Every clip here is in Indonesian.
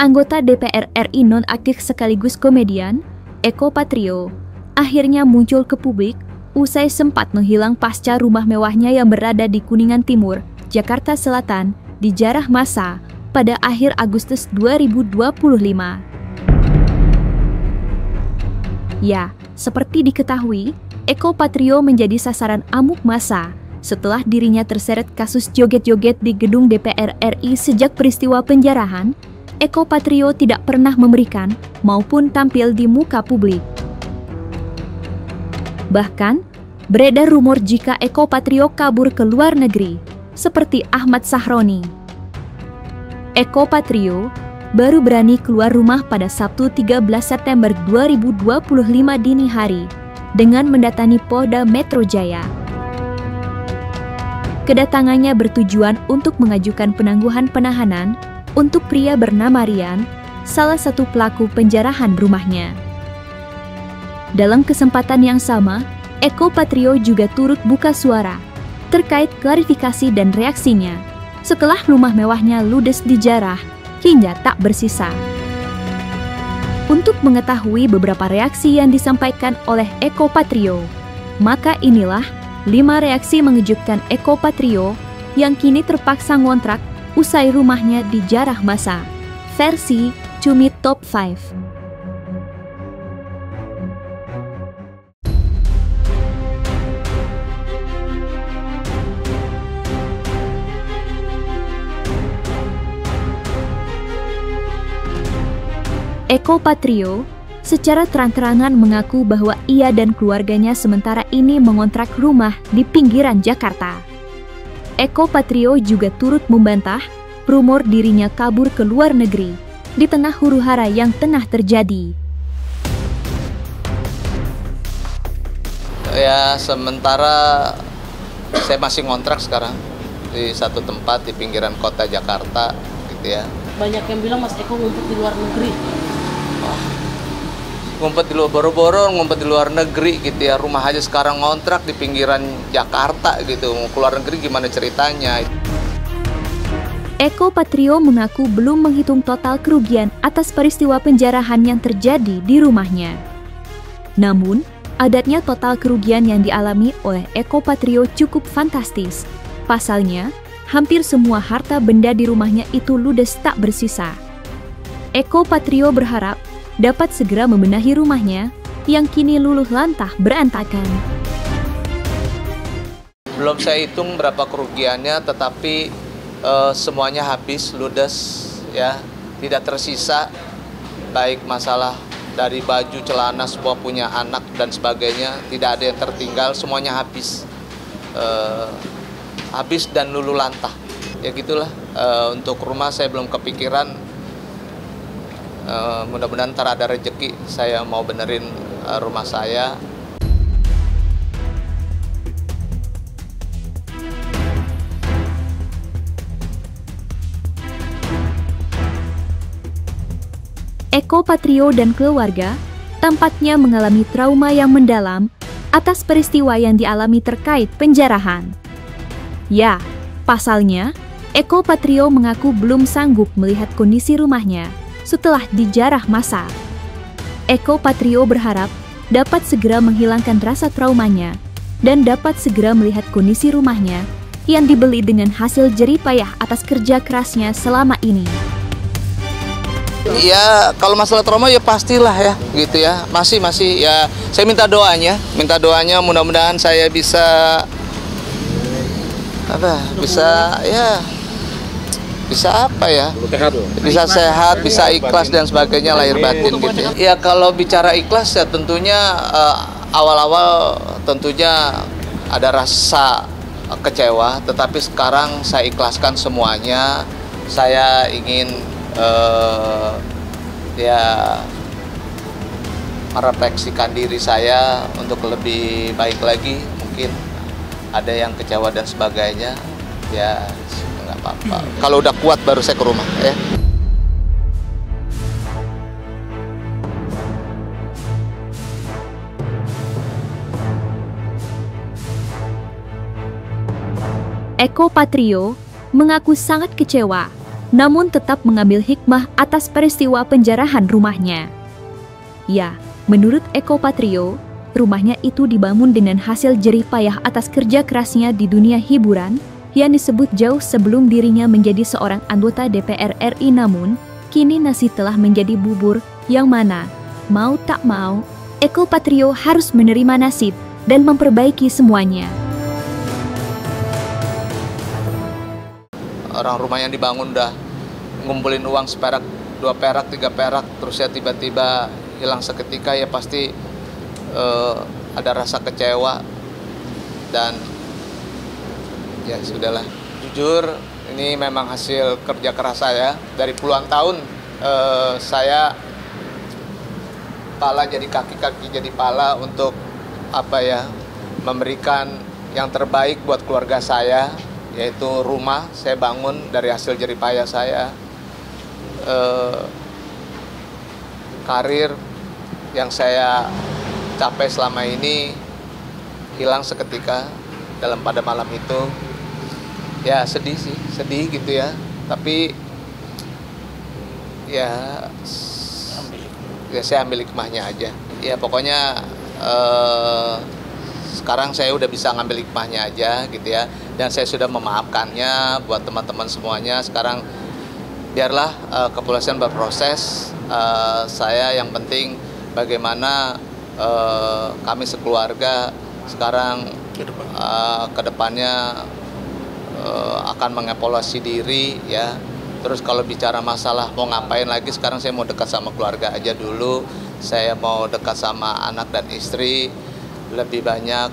Anggota DPR RI nonaktif sekaligus komedian, Eko Patrio, akhirnya muncul ke publik usai sempat menghilang pasca rumah mewahnya yang berada di Kuningan Timur, Jakarta Selatan, dijarah massa pada akhir Agustus 2025. Ya, seperti diketahui, Eko Patrio menjadi sasaran amuk massa setelah dirinya terseret kasus joget-joget di gedung DPR RI. Sejak peristiwa penjarahan, Eko Patrio tidak pernah memberikan maupun tampil di muka publik. Bahkan, beredar rumor jika Eko Patrio kabur ke luar negeri, seperti Ahmad Sahroni. Eko Patrio baru berani keluar rumah pada Sabtu 13 September 2025 dini hari dengan mendatangi Polda Metro Jaya. Kedatangannya bertujuan untuk mengajukan penangguhan penahanan untuk pria bernama Rian, salah satu pelaku penjarahan rumahnya. Dalam kesempatan yang sama, Eko Patrio juga turut buka suara terkait klarifikasi dan reaksinya setelah rumah mewahnya ludes dijarah hingga tak bersisa. Untuk mengetahui beberapa reaksi yang disampaikan oleh Eko Patrio, maka inilah 5 reaksi mengejutkan Eko Patrio yang kini terpaksa ngontrak usai rumahnya dijarah massa. Versi Cumi Top 5. Eko Patrio secara terang-terangan mengaku bahwa ia dan keluarganya sementara ini mengontrak rumah di pinggiran Jakarta. Eko Patrio juga turut membantah rumor dirinya kabur ke luar negeri di tengah huru-hara yang tengah terjadi. Ya, sementara saya masih ngontrak sekarang di satu tempat di pinggiran kota Jakarta, gitu ya. Banyak yang bilang Mas Eko ngumpet di luar negeri. Ngumpet di luar, boro-boro ngumpet di luar negeri gitu ya. Rumah aja sekarang ngontrak di pinggiran Jakarta gitu. Mau keluar negeri gimana ceritanya? Eko Patrio mengaku belum menghitung total kerugian atas peristiwa penjarahan yang terjadi di rumahnya. Namun, adatnya total kerugian yang dialami oleh Eko Patrio cukup fantastis. Pasalnya, hampir semua harta benda di rumahnya itu ludes tak bersisa. Eko Patrio berharap dapat segera membenahi rumahnya yang kini luluh lantah berantakan. Belum saya hitung berapa kerugiannya, tetapi semuanya habis, ludes, ya, tidak tersisa, baik masalah dari baju, celana, semua punya anak dan sebagainya, tidak ada yang tertinggal, semuanya habis, habis dan luluh lantah, ya gitulah. Untuk rumah saya belum kepikiran. Mudah-mudahan ntar ada rezeki, saya mau benerin rumah saya. Eko Patrio dan keluarga tampaknya mengalami trauma yang mendalam atas peristiwa yang dialami terkait penjarahan. Ya, pasalnya, Eko Patrio mengaku belum sanggup melihat kondisi rumahnya setelah dijarah massa. Eko Patrio berharap dapat segera menghilangkan rasa traumanya dan dapat segera melihat kondisi rumahnya yang dibeli dengan hasil jerih payah atas kerja kerasnya selama ini. Ya, kalau masalah trauma ya pastilah ya, gitu ya. Masih ya. Saya minta doanya mudah-mudahan saya bisa bisa sehat, bisa ikhlas dan sebagainya, lahir batin gitu ya. Ya kalau bicara ikhlas ya tentunya awal-awal tentunya ada rasa kecewa, tetapi sekarang saya ikhlaskan semuanya. Saya ingin merefleksikan diri saya untuk lebih baik lagi. Mungkin ada yang kecewa dan sebagainya, ya nggak apa-apa. Kalau udah kuat baru saya ke rumah ya. Eko Patrio mengaku sangat kecewa namun tetap mengambil hikmah atas peristiwa penjarahan rumahnya. Ya, menurut Eko Patrio, rumahnya itu dibangun dengan hasil jerih payah atas kerja kerasnya di dunia hiburan yang disebut jauh sebelum dirinya menjadi seorang anggota DPR RI. Namun, kini nasi telah menjadi bubur yang mana, mau tak mau, Eko Patrio harus menerima nasib dan memperbaiki semuanya. Orang rumah yang dibangun udah ngumpulin uang seperak, 2 perak, 3 perak, terus ya tiba-tiba hilang seketika, ya pasti ada rasa kecewa. Dan ya sudahlah, jujur ini memang hasil kerja keras saya dari puluhan tahun. Saya pala jadi kaki, kaki jadi pala untuk memberikan yang terbaik buat keluarga saya, yaitu rumah saya bangun dari hasil jerih payah saya. Karir yang saya capai selama ini hilang seketika pada malam itu. Ya sedih sih, sedih gitu ya, tapi ya saya ambil hikmahnya aja. Ya pokoknya sekarang saya udah bisa ngambil hikmahnya aja gitu ya, dan saya sudah memaafkannya buat teman-teman semuanya. Sekarang biarlah kepolisian berproses. Saya yang penting bagaimana kami sekeluarga sekarang ke depannya akan mengevaluasi diri ya. Terus kalau bicara masalah mau ngapain lagi, sekarang saya mau dekat sama keluarga aja dulu. Saya mau dekat sama anak dan istri, lebih banyak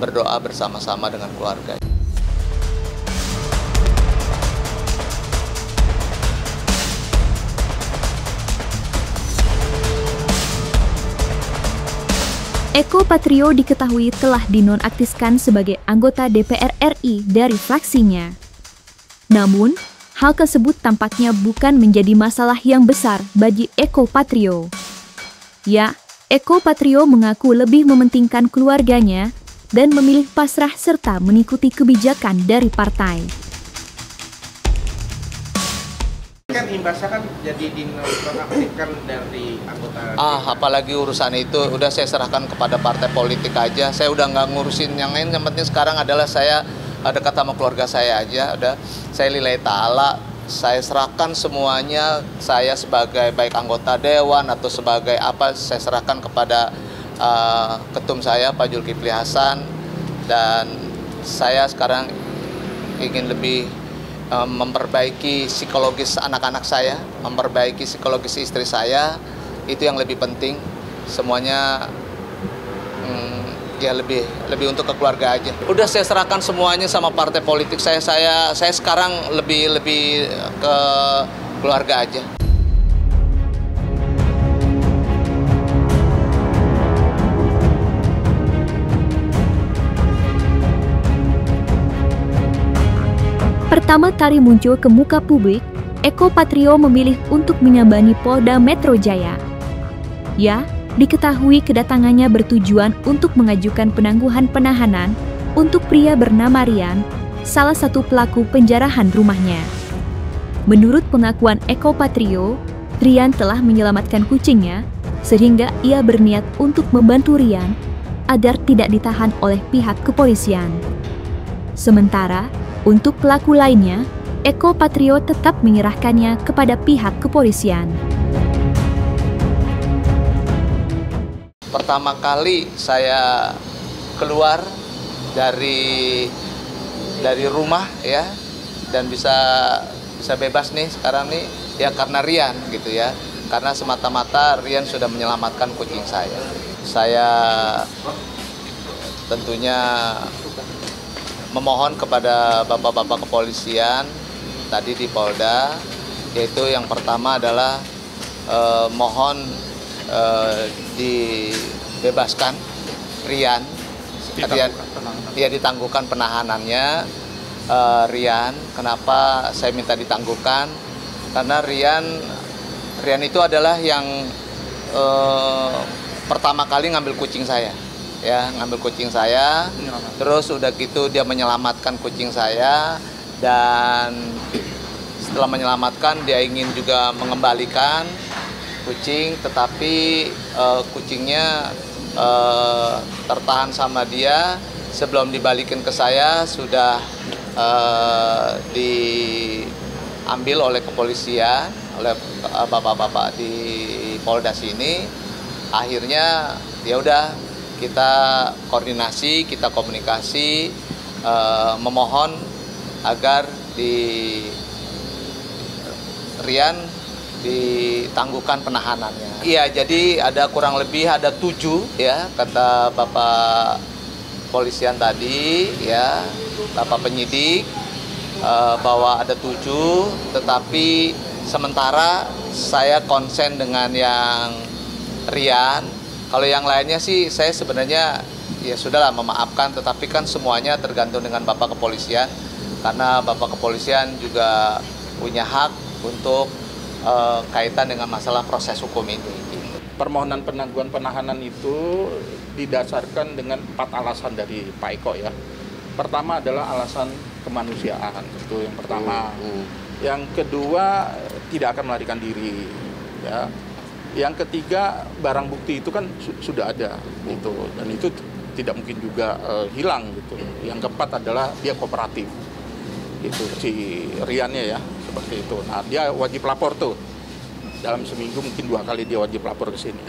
berdoa bersama-sama dengan keluarga. Eko Patrio diketahui telah dinonaktifkan sebagai anggota DPR RI dari fraksinya. Namun, hal tersebut tampaknya bukan menjadi masalah yang besar bagi Eko Patrio. Ya, Eko Patrio mengaku lebih mementingkan keluarganya dan memilih pasrah serta mengikuti kebijakan dari partai. Kan imbasnya kan jadi dinonaktifkan dari anggota. Apalagi urusan itu udah saya serahkan kepada partai politik aja. Saya udah nggak ngurusin yang lain. Yang penting sekarang adalah saya dekat sama keluarga saya aja. Udah saya lillahi ta'ala, saya serahkan semuanya. Saya sebagai baik anggota dewan atau sebagai apa, saya serahkan kepada ketum saya Pak Zulkifli Hasan. Dan saya sekarang ingin lebih memperbaiki psikologis anak-anak saya, memperbaiki psikologis istri saya. Itu yang lebih penting. Semuanya ya lebih untuk ke keluarga aja. Udah saya serahkan semuanya sama partai politik saya. Saya sekarang lebih ke keluarga aja. Pertama kali muncul ke muka publik, Eko Patrio memilih untuk menyambangi Polda Metro Jaya. Ya, diketahui kedatangannya bertujuan untuk mengajukan penangguhan penahanan untuk pria bernama Rian, salah satu pelaku penjarahan rumahnya. Menurut pengakuan Eko Patrio, Rian telah menyelamatkan kucingnya, sehingga ia berniat untuk membantu Rian agar tidak ditahan oleh pihak kepolisian. Sementara, untuk pelaku lainnya, Eko Patrio tetap menyerahkannya kepada pihak kepolisian. Pertama kali saya keluar dari rumah ya, dan bisa bebas nih sekarang nih ya karena Rian gitu ya. Karena semata-mata Rian sudah menyelamatkan kucing saya. Saya tentunya memohon kepada bapak-bapak kepolisian tadi di Polda, yaitu yang pertama adalah mohon dibebaskan Rian, ya ditangguhkan penahanannya Rian. Kenapa saya minta ditangguhkan? Karena Rian itu adalah yang pertama kali ngambil kucing saya. Ya, ngambil kucing saya, terus udah gitu dia menyelamatkan kucing saya, dan setelah menyelamatkan dia ingin juga mengembalikan kucing, tetapi kucingnya tertahan sama dia. Sebelum dibalikin ke saya sudah diambil oleh kepolisian, oleh bapak-bapak di Polda sini. Akhirnya ya udah kita koordinasi, kita komunikasi, memohon agar Rian ditangguhkan penahanannya. Iya, jadi ada kurang lebih ada 7 ya, kata Bapak Polisian tadi ya, Bapak penyidik, bahwa ada 7, tetapi sementara saya konsen dengan yang Rian. Kalau yang lainnya sih saya sebenarnya ya sudahlah memaafkan, tetapi kan semuanya tergantung dengan Bapak Kepolisian, karena Bapak Kepolisian juga punya hak untuk kaitan dengan masalah proses hukum ini. Permohonan penangguhan penahanan itu didasarkan dengan 4 alasan dari Pak Eko ya. Pertama adalah alasan kemanusiaan, itu yang pertama. Yang kedua, tidak akan melarikan diri ya. Yang ketiga, barang bukti itu kan sudah ada gitu, dan itu tidak mungkin juga hilang gitu. Yang keempat adalah dia kooperatif. Itu si Riannya ya, seperti itu. Nah, dia wajib lapor tuh. Dalam seminggu mungkin 2 kali dia wajib lapor ke sini.